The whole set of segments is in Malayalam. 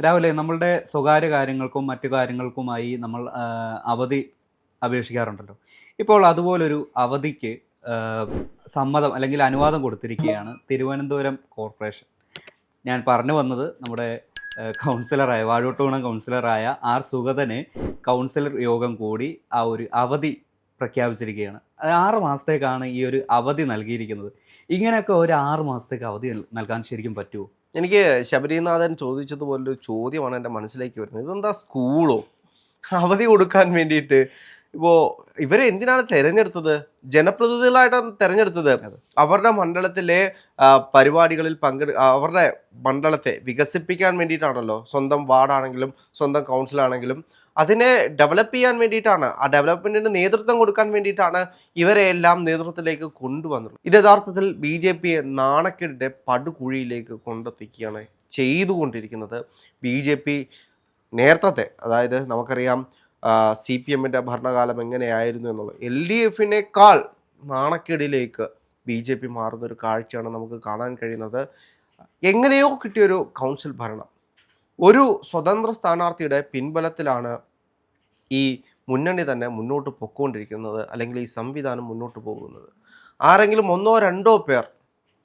രാവിലെ നമ്മളുടെ സ്വകാര്യ കാര്യങ്ങൾക്കും മറ്റു കാര്യങ്ങൾക്കുമായി നമ്മൾ അവധി അപേക്ഷിക്കാറുണ്ടല്ലോ. ഇപ്പോൾ അതുപോലൊരു അവധിക്ക് സമ്മതം അല്ലെങ്കിൽ അനുവാദം കൊടുത്തിരിക്കുകയാണ് തിരുവനന്തപുരം കോർപ്പറേഷൻ. ഞാൻ പറഞ്ഞു വന്നത് നമ്മുടെ കൗൺസിലറായ വാഴോട്ടുകുണം കൗൺസിലറായ ആർ സുഗതന് കൗൺസിലർ യോഗം കൂടി ആ ഒരു അവധി പ്രഖ്യാപിച്ചിരിക്കുകയാണ്. അത് 6 മാസത്തേക്കാണ് ഈ ഒരു അവധി നൽകിയിരിക്കുന്നത്. ഇങ്ങനെയൊക്കെ ഒരു 6 മാസത്തേക്ക് അവധി നൽകാൻ ശരിക്കും പറ്റുമോ? എനിക്ക് ശബരിനാഥൻ ചോദിച്ചതുപോലൊരു ചോദ്യമാണ് എൻ്റെ മനസ്സിലേക്ക് വരുന്നത്. ഇതെന്താ സ്കൂളോ അവധി കൊടുക്കാൻ വേണ്ടിയിട്ട്? ഇപ്പോൾ ഇവരെ എന്തിനാണ് തെരഞ്ഞെടുത്തത്? ജനപ്രതിനിധികളായിട്ടാണ് തെരഞ്ഞെടുത്തത്. അവരുടെ മണ്ഡലത്തിലെ പരിപാടികളിൽ അവരുടെ മണ്ഡലത്തെ വികസിപ്പിക്കാൻ വേണ്ടിയിട്ടാണല്ലോ. സ്വന്തം വാർഡാണെങ്കിലും സ്വന്തം കൗൺസിലാണെങ്കിലും അതിനെ ഡെവലപ്പ് ചെയ്യാൻ വേണ്ടിയിട്ടാണ്, ആ ഡെവലപ്മെൻറ്റിന് നേതൃത്വം കൊടുക്കാൻ വേണ്ടിയിട്ടാണ് ഇവരെ എല്ലാം നേതൃത്വത്തിലേക്ക് കൊണ്ടുവന്നത്. ഇത് യഥാർത്ഥത്തിൽ BJP നാണക്കേടിൻ്റെ പടുകുഴിയിലേക്ക് കൊണ്ടെത്തിക്കുകയാണ് ചെയ്തുകൊണ്ടിരിക്കുന്നത്. BJP നേരത്തെ, അതായത് നമുക്കറിയാം CPM-ൻ്റെ ഭരണകാലം എങ്ങനെയായിരുന്നു എന്നുള്ളത്, LDF-നേക്കാൾ നാണക്കേടിലേക്ക് BJP മാറുന്നൊരു കാഴ്ചയാണ് നമുക്ക് കാണാൻ കഴിയുന്നത്. എങ്ങനെയോ കിട്ടിയൊരു കൗൺസിൽ ഭരണം ഒരു സ്വതന്ത്ര സ്ഥാനാർത്ഥിയുടെ പിൻബലത്തിലാണ് ഈ മുന്നണി തന്നെ മുന്നോട്ട് പൊയ്ക്കൊണ്ടിരിക്കുന്നത്, അല്ലെങ്കിൽ ഈ സംവിധാനം മുന്നോട്ട് പോകുന്നത്. ആരെങ്കിലും 1-2 പേർ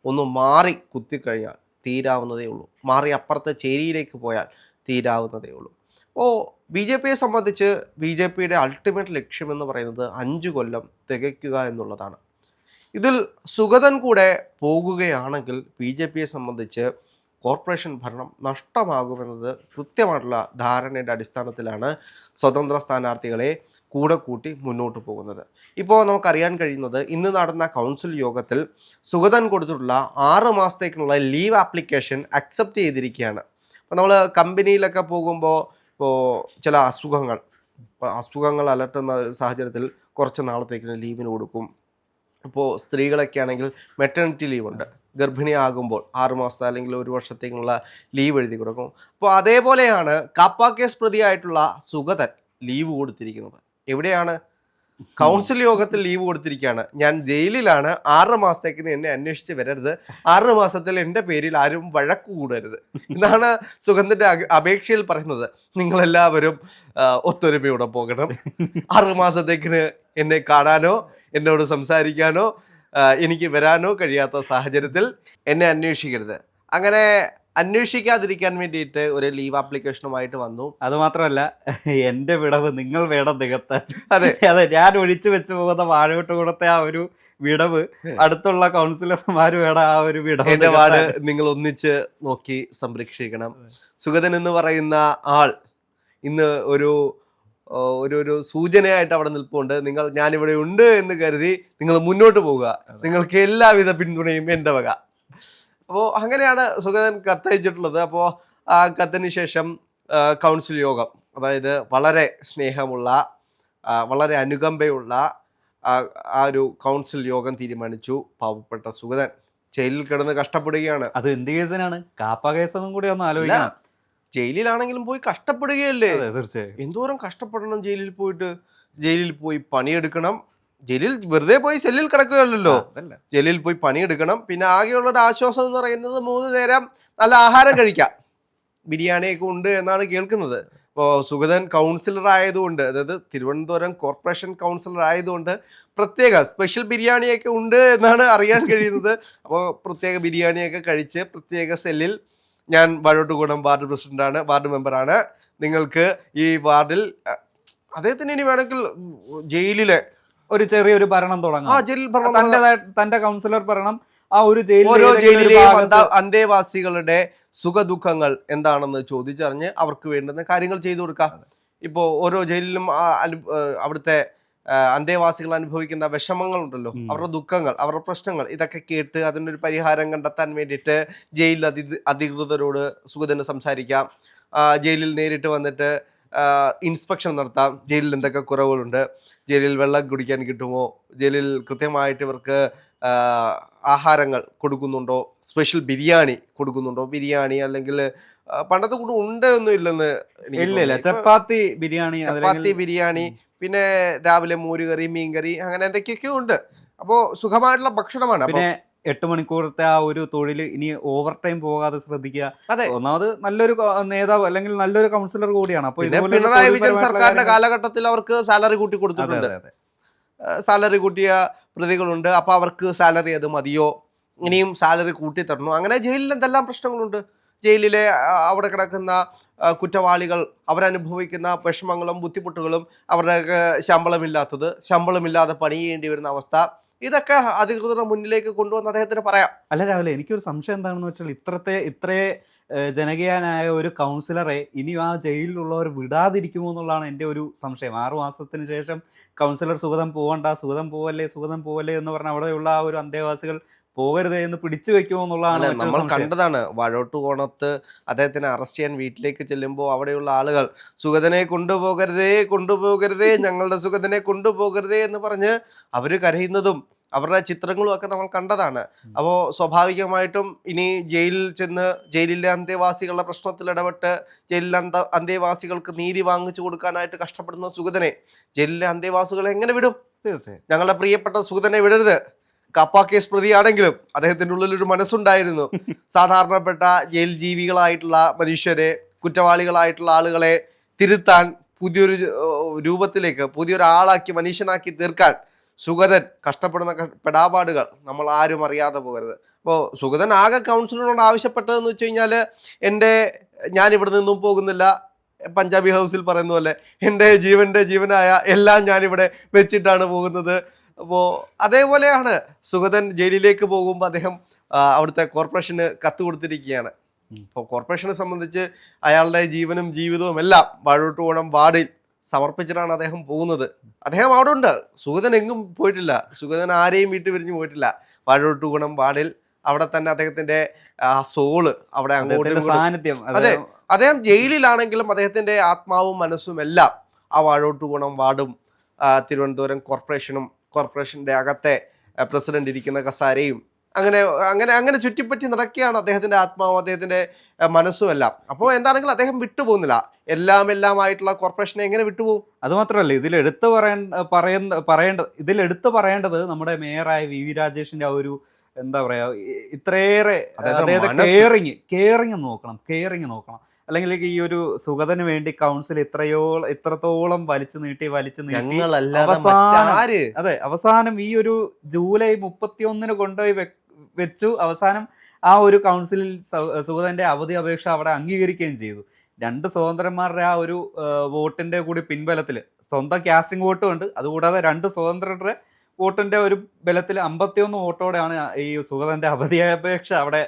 ഒന്ന് മാറി കുത്തിക്കഴിഞ്ഞാൽ തീരാവുന്നതേ ഉള്ളൂ, മാറി അപ്പുറത്തെ ചേരിയിലേക്ക് പോയാൽ തീരാവുന്നതേ ഉള്ളൂ. അപ്പോൾ BJPയെ സംബന്ധിച്ച് BJPയുടെ അൾട്ടിമേറ്റ് ലക്ഷ്യമെന്ന് പറയുന്നത് 5 കൊല്ലം തികയ്ക്കുക എന്നുള്ളതാണ്. ഇതിൽ സുഗതൻ കൂടെ പോകുകയാണെങ്കിൽ BJPയെ സംബന്ധിച്ച് കോർപ്പറേഷൻ ഭരണം നഷ്ടമാകുമെന്നത് കൃത്യമായിട്ടുള്ള ധാരണയുടെ അടിസ്ഥാനത്തിലാണ് സ്വതന്ത്ര സ്ഥാനാർത്ഥികളെ കൂടെ കൂട്ടി മുന്നോട്ട് പോകുന്നത്. ഇപ്പോൾ നമുക്കറിയാൻ കഴിയുന്നത്, ഇന്ന് നടന്ന കൗൺസിൽ യോഗത്തിൽ സുഗതൻ കൊടുത്തിട്ടുള്ള 6 മാസത്തേക്കുള്ള ലീവ് ആപ്ലിക്കേഷൻ അക്സെപ്റ്റ് ചെയ്തിരിക്കുകയാണ്. അപ്പോൾ നമ്മൾ കമ്പനിയിലൊക്കെ പോകുമ്പോൾ ചില അസുഖങ്ങൾ അലട്ടുന്ന സാഹചര്യത്തിൽ കുറച്ച് നാളത്തേക്ക് ലീവിന് കൊടുക്കും. ഇപ്പോൾ സ്ത്രീകളൊക്കെ ആണെങ്കിൽ മെറ്റേണിറ്റി ലീവുണ്ട്, ഗർഭിണിയാകുമ്പോൾ 6 മാസത്തെ അല്ലെങ്കിൽ 1 വർഷത്തേക്കുള്ള ലീവ് എഴുതി കൊടുക്കും. അപ്പോൾ അതേപോലെയാണ് കാപ്പ കേസ് പ്രതിയായിട്ടുള്ള സുഗതൻ ലീവ് കൊടുത്തിരിക്കുന്നത്. എവിടെയാണ്? കൗൺസിൽ യോഗത്തിൽ ലീവ് കൊടുത്തിരിക്കുകയാണ്. ഞാൻ ജയിലിലാണ്, 6 മാസത്തേക്കിന് എന്നെ അന്വേഷിച്ച് വരരുത്, 6 മാസത്തിൽ എൻ്റെ പേരിൽ ആരും വഴക്ക് കൂടരുത് എന്നാണ് സുഗന്ധൻ്റെ അപേക്ഷയിൽ പറയുന്നത്. നിങ്ങളെല്ലാവരും ഒത്തൊരുമയോടെ പോകണം, 6 മാസത്തേക്കിന് എന്നെ കാണാനോ എന്നോട് സംസാരിക്കാനോ എനിക്ക് വരാനോ കഴിയാത്ത സാഹചര്യത്തിൽ എന്നെ അന്വേഷിക്കരുത്. അങ്ങനെ അന്വേഷിക്കാതിരിക്കാൻ വേണ്ടിയിട്ട് ഒരു ലീവ് ആപ്ലിക്കേഷനുമായിട്ട് വന്നു. അതുമാത്രമല്ല, എൻ്റെ വിടവ് നിങ്ങൾ വേണം നികത്താൻ. അതെ, ഞാൻ ഒഴിച്ചു വെച്ച് പോകുന്ന വാഴവട്ടുകുളത്തെ ആ ഒരു വിടവ് അടുത്തുള്ള കൗൺസിലർമാർ വേണം ആ ഒരു വിടവ്. എൻ്റെ വാർഡ് നിങ്ങൾ ഒന്നിച്ച് നോക്കി സംരക്ഷിക്കണം. സുഗതൻ എന്ന് പറയുന്ന ആൾ ഇന്ന് ഒരു സൂചനയായിട്ട് അവിടെ നിൽപ്പുണ്ട്. ഞാനിവിടെ ഉണ്ട് എന്ന് കരുതി നിങ്ങൾ മുന്നോട്ട് പോവുക, നിങ്ങൾക്ക് എല്ലാവിധ പിന്തുണയും എൻ്റെ വക. അപ്പോൾ അങ്ങനെയാണ് സുഗതൻ കത്തയച്ചിട്ടുള്ളത്. അപ്പോൾ ആ കത്തിന് ശേഷം കൗൺസിൽ യോഗം, അതായത് വളരെ സ്നേഹമുള്ള, വളരെ അനുകമ്പയുള്ള ആ ഒരു കൗൺസിൽ യോഗം തീരുമാനിച്ചു പാവപ്പെട്ട സുഗതൻ ജയിലിൽ കിടന്ന് കഷ്ടപ്പെടുകയാണ്. അത് എന്ത് കേസിനാണ്? കാപ്പ കേസൊന്നും കൂടി ഒന്ന് ആലോചിക്കണം. ജയിലിലാണെങ്കിലും പോയി കഷ്ടപ്പെടുകയല്ലേ. തീർച്ചയായും എന്തോരം കഷ്ടപ്പെടണം ജയിലിൽ പോയി പണിയെടുക്കണം. ജയിലിൽ വെറുതെ പോയി സെല്ലിൽ കിടക്കുകയല്ലോ, ജയിലിൽ പോയി പണിയെടുക്കണം. പിന്നെ ആകെയുള്ളൊരു ആശ്വാസം എന്ന് പറയുന്നത് 3 നേരം നല്ല ആഹാരം കഴിക്കാം, ബിരിയാണിയൊക്കെ ഉണ്ട് എന്നാണ് കേൾക്കുന്നത്. ഇപ്പോൾ സുഗതൻ കൗൺസിലർ ആയതുകൊണ്ട്, അതായത് തിരുവനന്തപുരം കോർപ്പറേഷൻ കൗൺസിലർ ആയതുകൊണ്ട് പ്രത്യേക സ്പെഷ്യൽ ബിരിയാണിയൊക്കെ ഉണ്ട് എന്നാണ് അറിയാൻ കഴിയുന്നത്. അപ്പോൾ പ്രത്യേക ബിരിയാണിയൊക്കെ കഴിച്ച് പ്രത്യേക സെല്ലിൽ, ഞാൻ വാഴോട്ടുകുളം വാർഡ് പ്രസിഡന്റാണ്, വാർഡ് മെമ്പറാണ്, നിങ്ങൾക്ക് ഈ വാർഡിൽ അദ്ദേഹത്തിന് ഇനി വേണമെങ്കിൽ ജയിലിലെ ഒരു ചെറിയൊരു ഭരണം തുടങ്ങാം, തന്റെ കൗൺസിലർ ഭരണം. ആ ഒരു ഓരോ ജയിലിലെയും അന്തേവാസികളുടെ സുഖദുഃഖങ്ങൾ എന്താണെന്ന് ചോദിച്ചറിഞ്ഞ് അവർക്ക് വേണ്ടുന്ന കാര്യങ്ങൾ ചെയ്തു കൊടുക്കാം. ഇപ്പോൾ ഓരോ ജയിലിലും അവിടുത്തെ അന്തേവാസികൾ അനുഭവിക്കുന്ന വിഷമങ്ങളുണ്ടല്ലോ, അവരുടെ ദുഃഖങ്ങൾ, അവരുടെ പ്രശ്നങ്ങൾ, ഇതൊക്കെ കേട്ട് അതിനൊരു പരിഹാരം കണ്ടെത്താൻ വേണ്ടിയിട്ട് ജയിൽ അധികൃതരോട് സുഗതന് സംസാരിക്കാം. ജയിലിൽ നേരിട്ട് വന്നിട്ട് ഇൻസ്പെക്ഷൻ നടത്താം. ജയിലിൽ എന്തൊക്കെ കുറവുകളുണ്ട്, ജയിലിൽ വെള്ളം കുടിക്കാൻ കിട്ടുമോ, ജയിലിൽ കൃത്യമായിട്ട് ഇവർക്ക് ആഹാരങ്ങൾ കൊടുക്കുന്നുണ്ടോ, സ്പെഷ്യൽ ബിരിയാണി കൊടുക്കുന്നുണ്ടോ, ബിരിയാണി അല്ലെങ്കിൽ പണ്ടത്തെ കൂടെ ഉണ്ടൊന്നും ഇല്ലെന്ന് എനിക്ക്, ചപ്പാത്തി ബിരിയാണി, പിന്നെ രാവിലെ മോരുകറി, മീൻകറി, അങ്ങനെ എന്തൊക്കെയൊക്കെ ഉണ്ട്. അപ്പോൾ സുഖമായിട്ടുള്ള ഭക്ഷണമാണ്. പിന്നെ 8 മണിക്കൂറത്തെ ആ ഒരു തൊഴിൽ ഇനി ഓവർ ടൈം പോകാതെ ശ്രദ്ധിക്കുക. അതെ. ഒന്നാമത് നല്ലൊരു നേതാവ് അല്ലെങ്കിൽ നല്ലൊരു കൗൺസിലർ കൂടിയാണ്. അപ്പോൾ പിന്നെ ഇതുപോലുള്ള പിണറായി വിജയൻ തൊഴിൽപരമായിട്ടുള്ള സർക്കാരിന്റെ കാര്യങ്ങൾ കാലഘട്ടത്തിൽ അവർക്ക് സാലറി കൂട്ടി അതെ കൊടുത്തിട്ടുണ്ട്. അതെ അതെ സാലറി കൂട്ടിയ പ്രതികളുണ്ട്. അപ്പൊ അവർക്ക് സാലറി അത് മതിയോ, ഇനിയും സാലറി കൂട്ടി തരണോ? അങ്ങനെ ജയിലിൽ എന്തെല്ലാം പ്രശ്നങ്ങളുണ്ട്. ജയിലിലെ അവിടെ കിടക്കുന്ന കുറ്റവാളികൾ അവരനുഭവിക്കുന്ന വിഷമങ്ങളും ബുദ്ധിമുട്ടുകളും, അവരുടെ ശമ്പളമില്ലാതെ പണി ചെയ്യേണ്ടി വരുന്ന അവസ്ഥ, ഇതൊക്കെ അധികൃതരുടെ മുന്നിലേക്ക് കൊണ്ടുവന്ന് അദ്ദേഹത്തിന് പറയാം. അല്ല രാവിലെ എനിക്കൊരു സംശയം എന്താണെന്ന് വെച്ചാൽ ഇത്രേ ജനകീയനായ ഒരു കൗൺസിലറെ ഇനി ആ ജയിലിലുള്ളവർ വിടാതിരിക്കുമോ എന്നുള്ളതാണ് എൻ്റെ ഒരു സംശയം. 6 മാസത്തിന് ശേഷം കൗൺസിലർ സുഗതം പോവല്ലേ എന്ന് പറഞ്ഞാൽ അവിടെയുള്ള ആ ഒരു അന്തേവാസികൾ പോകരുത് എന്ന് പിടിച്ചു വെക്കുമോ എന്നുള്ളതാണ് അല്ല, മറ്റൊരു നമ്മൾ സംശയം. കണ്ടതാണ് വാഴോട്ടുകോണത്ത് അദ്ദേഹത്തിനെ അറസ്റ്റ് ചെയ്യാൻ വീട്ടിലേക്ക് ചെല്ലുമ്പോൾ അവിടെയുള്ള ആളുകൾ സുഗതനെ കൊണ്ടുപോകരുതേ ഞങ്ങളുടെ സുഗതനെ കൊണ്ടുപോകരുതേ എന്ന് പറഞ്ഞ് അവര് കരയുന്നതും അവരുടെ ചിത്രങ്ങളും ഒക്കെ നമ്മൾ കണ്ടതാണ്. അപ്പോൾ സ്വാഭാവികമായിട്ടും ഇനി ജയിലിൽ ചെന്ന് ജയിലിലെ അന്തേവാസികളുടെ പ്രശ്നത്തിൽ ഇടപെട്ട് ജയിലിലെ അന്തേവാസികൾക്ക് നീതി വാങ്ങിച്ചു കൊടുക്കാനായിട്ട് കഷ്ടപ്പെടുന്ന സുഗതനെ ജയിലിലെ അന്തേവാസികളെ എങ്ങനെ വിടും? തീർച്ചയായും ഞങ്ങളുടെ പ്രിയപ്പെട്ട സുഗതനെ വിടരുത്. കാപ്പ കേസ് പ്രതിയാണെങ്കിലും അദ്ദേഹത്തിൻ്റെ ഉള്ളിലൊരു മനസ്സുണ്ടായിരുന്നു. സാധാരണപ്പെട്ട ജയിൽ ജീവികളായിട്ടുള്ള മനുഷ്യരെ, കുറ്റവാളികളായിട്ടുള്ള ആളുകളെ തിരുത്താൻ, പുതിയൊരു രൂപത്തിലേക്ക്, പുതിയൊരാളാക്കി, മനുഷ്യനാക്കി തീർക്കാൻ സുഗതൻ കഷ്ടപ്പെടുന്ന പെടാപാടുകൾ നമ്മൾ ആരും അറിയാതെ പോകരുത്. അപ്പോൾ സുഗതൻ ആകെ കൗൺസിലറോട് ആവശ്യപ്പെട്ടതെന്ന് വെച്ച് കഴിഞ്ഞാൽ, ഞാൻ ഇവിടെ നിന്നും പോകുന്നില്ല, പഞ്ചാബി ഹൗസിൽ പറയുന്ന പോലെ എൻ്റെ ജീവനായ എല്ലാം ഞാനിവിടെ വെച്ചിട്ടാണ് പോകുന്നത്. അപ്പോൾ അതേപോലെയാണ് സുഗതൻ ജയിലിലേക്ക് പോകുമ്പോൾ അദ്ദേഹം അവിടുത്തെ കോർപ്പറേഷന് കത്ത് കൊടുത്തിരിക്കുകയാണ്. അപ്പോൾ കോർപ്പറേഷനെ സംബന്ധിച്ച് അയാളുടെ ജീവനും ജീവിതവും എല്ലാം വാഴോട്ടുകോണം വാർഡിൽ സമർപ്പിച്ചിട്ടാണ് അദ്ദേഹം പോകുന്നത്. അദ്ദേഹം അവിടെ ഉണ്ട്. സുഗതൻ എങ്ങും പോയിട്ടില്ല. സുഗതൻ ആരെയും വീട്ടിൽ പിരിഞ്ഞു പോയിട്ടില്ല. വാഴോട്ടുകോണം വാർഡിൽ അവിടെ തന്നെ അദ്ദേഹത്തിന്റെ സോള് അവിടെ അങ്ങോട്ടും സാന്നിധ്യം. അതെ, അദ്ദേഹം ജയിലിലാണെങ്കിലും അദ്ദേഹത്തിന്റെ ആത്മാവും മനസ്സും എല്ലാം ആ വാഴോട്ടുകോണം വാർഡും തിരുവനന്തപുരം കോർപ്പറേഷന്റെ അകത്തെ പ്രസിഡന്റ് ഇരിക്കുന്ന കസാരയും അങ്ങനെ ചുറ്റിപ്പറ്റി നടക്കുകയാണ് അദ്ദേഹത്തിന്റെ ആത്മാവും അദ്ദേഹത്തിന്റെ മനസ്സും എല്ലാം. അപ്പോൾ എന്താണെങ്കിലും അദ്ദേഹം വിട്ടുപോകുന്നില്ല. എല്ലാമായിട്ടുള്ള കോർപ്പറേഷനെ എങ്ങനെ വിട്ടുപോകും? അതുമാത്രമല്ല, ഇതിലെടുത്ത് പറയേണ്ടത് നമ്മുടെ മേയറായ വി രാജേഷിന്റെ ആ ഒരു എന്താ പറയാ, ഇത്രയേറെ കെയറിങ് നോക്കണം. അല്ലെങ്കിൽ ഈ ഒരു സുഗതന് വേണ്ടി കൗൺസിൽ ഇത്രത്തോളം വലിച്ചു നീട്ടി അവസാനം ഈ ഒരു ജൂലൈ 31 കൊണ്ടുപോയി വെച്ചു. അവസാനം ആ ഒരു കൗൺസിലിൽ സുഗതന്റെ അവധി അപേക്ഷ അവിടെ അംഗീകരിക്കുകയും ചെയ്തു. 2 സ്വതന്ത്രന്മാരുടെ ആ ഒരു വോട്ടിന്റെ കൂടി പിൻബലത്തിൽ, സ്വന്തം കാസ്റ്റിംഗ് വോട്ടും ഉണ്ട്, അതുകൂടാതെ 2 സ്വതന്ത്രരുടെ വോട്ടിന്റെ ഒരു ബലത്തിൽ 51 വോട്ടോടെയാണ് ഈ സുഗതന്റെ അവധി അപേക്ഷ അവിടെ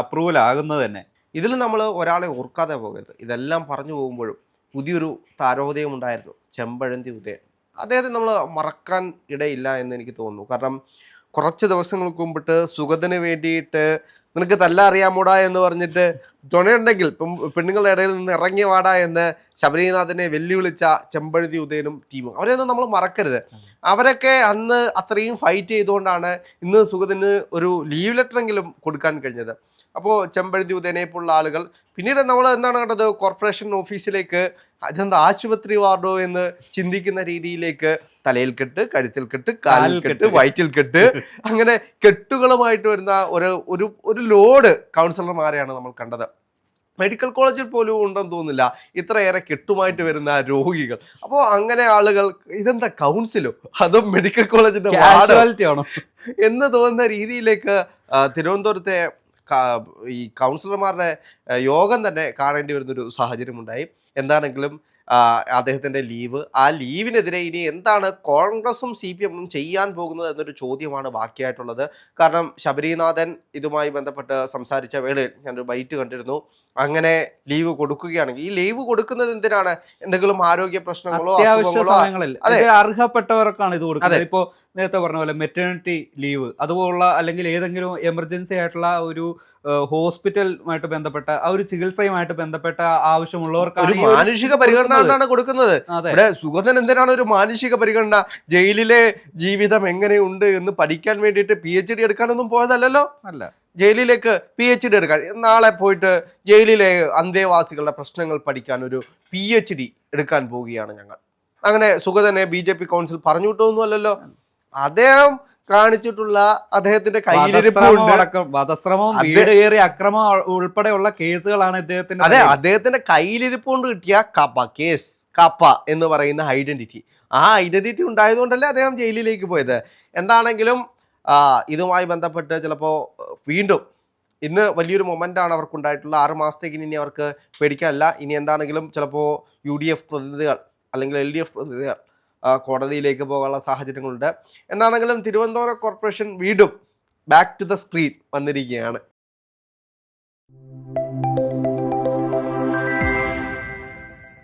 അപ്രൂവൽ ആകുന്നത് തന്നെ. ഇതിൽ നമ്മൾ ഒരാളെ ഓർക്കാതെ പോകരുത്. ഇതെല്ലാം പറഞ്ഞു പോകുമ്പോഴും പുതിയൊരു താരോദയം ഉണ്ടായിരുന്നു, ചെമ്പഴന്തി ഉദയൻ. അദ്ദേഹത്തെ നമ്മൾ മറക്കാൻ ഇടയില്ല എന്ന് എനിക്ക് തോന്നുന്നു. കാരണം കുറച്ച് ദിവസങ്ങൾക്ക് മുമ്പിട്ട് സുഗതന് വേണ്ടിയിട്ട് നിനക്ക് തല്ലറിയാമൂടാ എന്ന് പറഞ്ഞിട്ട് തുണയുണ്ടെങ്കിൽ പെണ്ണുങ്ങളുടെ ഇടയിൽ നിന്ന് ഇറങ്ങി വാടാ എന്ന് ശബരിനാഥനെ വെല്ലുവിളിച്ച ചെമ്പഴന്തി ഉദയനും ടീമും, അവരെയൊന്നും നമ്മൾ മറക്കരുത്. അവരൊക്കെ അന്ന് അത്രയും ഫൈറ്റ് ചെയ്തുകൊണ്ടാണ് ഇന്ന് സുഗതന് ഒരു ലീവ് ലെറ്ററെങ്കിലും കൊടുക്കാൻ കഴിഞ്ഞത്. അപ്പോൾ ചെമ്പഴന്തി ഉദയനെ പോലുള്ള ആളുകൾ പിന്നീട് നമ്മൾ എന്താണ് കണ്ടത്, കോർപ്പറേഷൻ ഓഫീസിലേക്ക് അതെന്താ ആശുപത്രി വാർഡോ എന്ന് ചിന്തിക്കുന്ന രീതിയിലേക്ക് തലയിൽ കെട്ട്, കഴുത്തിൽ കെട്ട്, കാലിൽ കെട്ട്, വയറ്റിൽ കെട്ട്, അങ്ങനെ കെട്ടുകളുമായിട്ട് വരുന്ന ഒരു ലോഡ് കൗൺസിലർമാരെയാണ് നമ്മൾ കണ്ടത്. മെഡിക്കൽ കോളേജിൽ പോലും ഉണ്ടെന്ന് തോന്നുന്നില്ല ഇത്രയേറെ കെട്ടുമായിട്ട് വരുന്ന രോഗികൾ. അപ്പോൾ അങ്ങനെ ആളുകൾ ഇതെന്താ കൗൺസിലോ അതും മെഡിക്കൽ കോളേജിന്റെ വാർഡ് എന്ന് തോന്നുന്ന രീതിയിലേക്ക് തിരുവനന്തപുരത്തെ ഈ കൗൺസിലർമാരുടെ യോഗം തന്നെ കാണേണ്ടി വരുന്നൊരു സാഹചര്യം ഉണ്ടായി. എന്താണെങ്കിലും അദ്ദേഹത്തിൻ്റെ ആ ലീവിനെതിരെ ഇനി എന്താണ് കോൺഗ്രസും CPM-ഉം ചെയ്യാൻ പോകുന്നത് എന്നൊരു ചോദ്യമാണ് ബാക്കിയായിട്ടുള്ളത്. കാരണം ശബരിനാഥൻ ഇതുമായി ബന്ധപ്പെട്ട് സംസാരിച്ച വേളയിൽ ഞാനൊരു ബൈറ്റ് കണ്ടിരുന്നു. അങ്ങനെ ലീവ് കൊടുക്കുകയാണെങ്കിൽ, ഈ ലീവ് കൊടുക്കുന്നത് എന്തിനാണ്? എന്തെങ്കിലും ആരോഗ്യ പ്രശ്നങ്ങളോ അർഹപ്പെട്ടവർക്കാണ് ഇത് കൊടുക്കുന്നത്. ഇപ്പോൾ നേരത്തെ പറഞ്ഞ പോലെ മെറ്റേണിറ്റി ലീവ് അതുപോലുള്ള, അല്ലെങ്കിൽ ഏതെങ്കിലും എമർജൻസി ആയിട്ടുള്ള ഒരു ഹോസ്പിറ്റലുമായിട്ട് ബന്ധപ്പെട്ട ആ ഒരു ചികിത്സയുമായിട്ട് ബന്ധപ്പെട്ട ആവശ്യമുള്ളവർക്കാണ് മാനുഷിക പരിഗണന കൊടുക്കുന്നത്. ഇവിടെ സുഗതൻ എന്തിനാണ് ഒരു മാനുഷിക പരിഗണന? ജയിലിലെ ജീവിതം എങ്ങനെയുണ്ട് എന്ന് പഠിക്കാൻ വേണ്ടിയിട്ട് PhD എടുക്കാനൊന്നും പോയതല്ലല്ലോ. അല്ല, ജയിലിലേക്ക് PhD എടുക്കാൻ നാളെ പോയിട്ട് ജയിലിലെ അന്തേവാസികളുടെ പ്രശ്നങ്ങൾ പഠിക്കാൻ ഒരു PhD എടുക്കാൻ പോവുകയാണ് ഞങ്ങൾ. അങ്ങനെ സുഗതനെ BJP കൗൺസിൽ പറഞ്ഞു വിട്ടൊന്നും അല്ലല്ലോ. അദ്ദേഹം കാണിച്ചിട്ടുള്ള അദ്ദേഹത്തിന്റെ വധശ്രമം കയ്യിലിരിപ്പുണ്ട്. അടക്കം വധശ്രമവും വീട് കയറി അക്രമം ഉൾപ്പെടെയുള്ള കേസുകളാണ് ഇദ്ദേഹത്തിന്റെ അതെ, പേരിൽ. അദ്ദേഹത്തിന്റെ കയ്യിലിരിപ്പ് കൊണ്ട് കിട്ടിയ കേസ് കപ്പ എന്ന് പറയുന്ന ഐഡന്റിറ്റി, ആ ഐഡന്റിറ്റി ഉണ്ടായതുകൊണ്ടല്ലേ അദ്ദേഹം ജയിലിലേക്ക് പോയത്. എന്താണെങ്കിലും ഇതുമായി ബന്ധപ്പെട്ട് ചിലപ്പോൾ വീണ്ടും ഇന്ന് വലിയൊരു മൊമെൻ്റാണ് അവർക്കുണ്ടായിട്ടുള്ള. 6 മാസത്തേക്ക് ഇനി അവർക്ക് പേടിക്കാനില്ല. ഇനി എന്താണെങ്കിലും ചിലപ്പോൾ UDF പ്രതിനിധികൾ അല്ലെങ്കിൽ LDF പ്രതിനിധികൾ കോടതിയിലേക്ക് പോകാനുള്ള സാഹചര്യങ്ങളുണ്ട്. എന്താണെങ്കിലും തിരുവനന്തപുരം കോർപ്പറേഷൻ വീണ്ടും ബാക്ക് ടു ദ സ്ക്രീൻ വന്നിരിക്കുകയാണ്.